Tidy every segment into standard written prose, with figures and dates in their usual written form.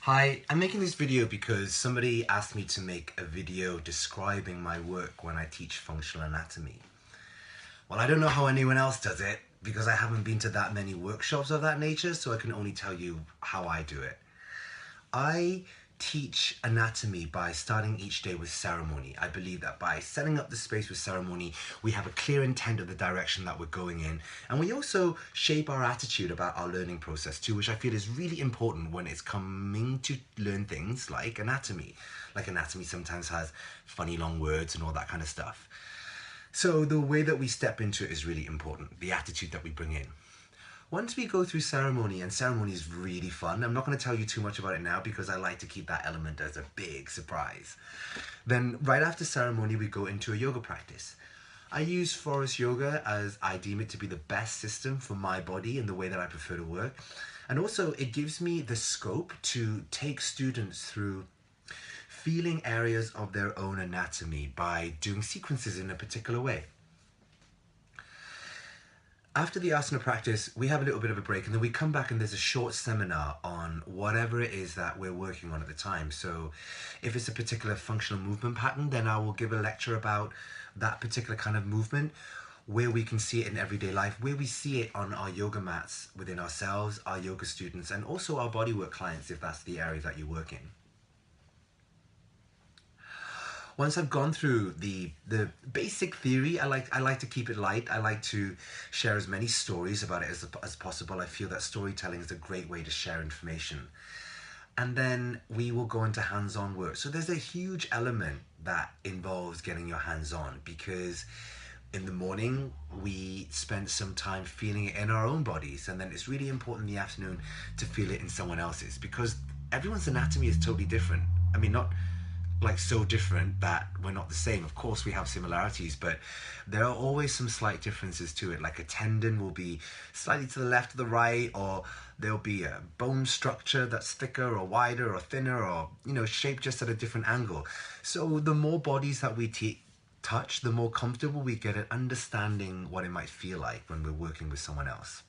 Hi, I'm making this video because somebody asked me to make a video describing my work when I teach functional anatomy. Well, I don't know how anyone else does it because I haven't been to that many workshops of that nature, so I can only tell you how I do it. I teach anatomy by starting each day with ceremony. I believe that by setting up the space with ceremony, we have a clear intent of the direction that we're going in, and we also shape our attitude about our learning process too, which I feel is really important when it's coming to learn things like anatomy. Like anatomy sometimes has funny long words and all that kind of stuff. So the way that we step into it is really important, the attitude that we bring in. Once we go through ceremony, and ceremony is really fun, I'm not going to tell you too much about it now because I like to keep that element as a big surprise. Then right after ceremony, we go into a yoga practice. I use forest yoga as I deem it to be the best system for my body and the way that I prefer to work. And also it gives me the scope to take students through feeling areas of their own anatomy by doing sequences in a particular way. After the asana practice, we have a little bit of a break and then we come back and there's a short seminar on whatever it is that we're working on at the time. So if it's a particular functional movement pattern, then I will give a lecture about that particular kind of movement, where we can see it in everyday life, where we see it on our yoga mats within ourselves, our yoga students, and also our bodywork clients if that's the area that you work in. Once I've gone through the basic theory, I like to keep it light. I like to share as many stories about it as possible. I feel that storytelling is a great way to share information. And then we will go into hands-on work. So there's a huge element that involves getting your hands on, because in the morning we spend some time feeling it in our own bodies, and then it's really important in the afternoon to feel it in someone else's, because everyone's anatomy is totally different. I mean, not like so different that we're not the same. Of course we have similarities, but there are always some slight differences to it. Like a tendon will be slightly to the left or the right, or there'll be a bone structure that's thicker or wider or thinner, or shaped just at a different angle. So the more bodies that we touch, the more comfortable we get at understanding what it might feel like when we're working with someone else.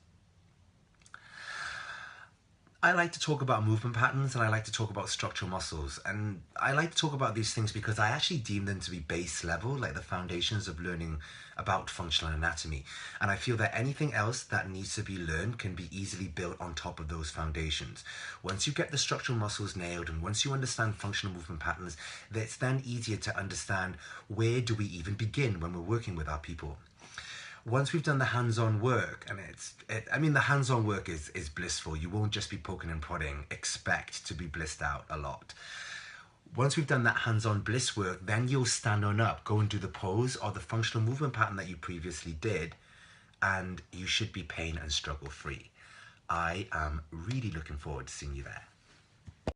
I like to talk about movement patterns and I like to talk about structural muscles, and I like to talk about these things because I actually deem them to be base level, like the foundations of learning about functional anatomy. And I feel that anything else that needs to be learned can be easily built on top of those foundations. Once you get the structural muscles nailed and once you understand functional movement patterns, it's then easier to understand where do we even begin when we're working with our people. Once we've done the hands-on work, and the hands-on work is blissful. You won't just be poking and prodding. Expect to be blissed out a lot. Once we've done that hands-on bliss work, then you'll stand on up, go and do the pose or the functional movement pattern that you previously did, and you should be pain and struggle free. I am really looking forward to seeing you there.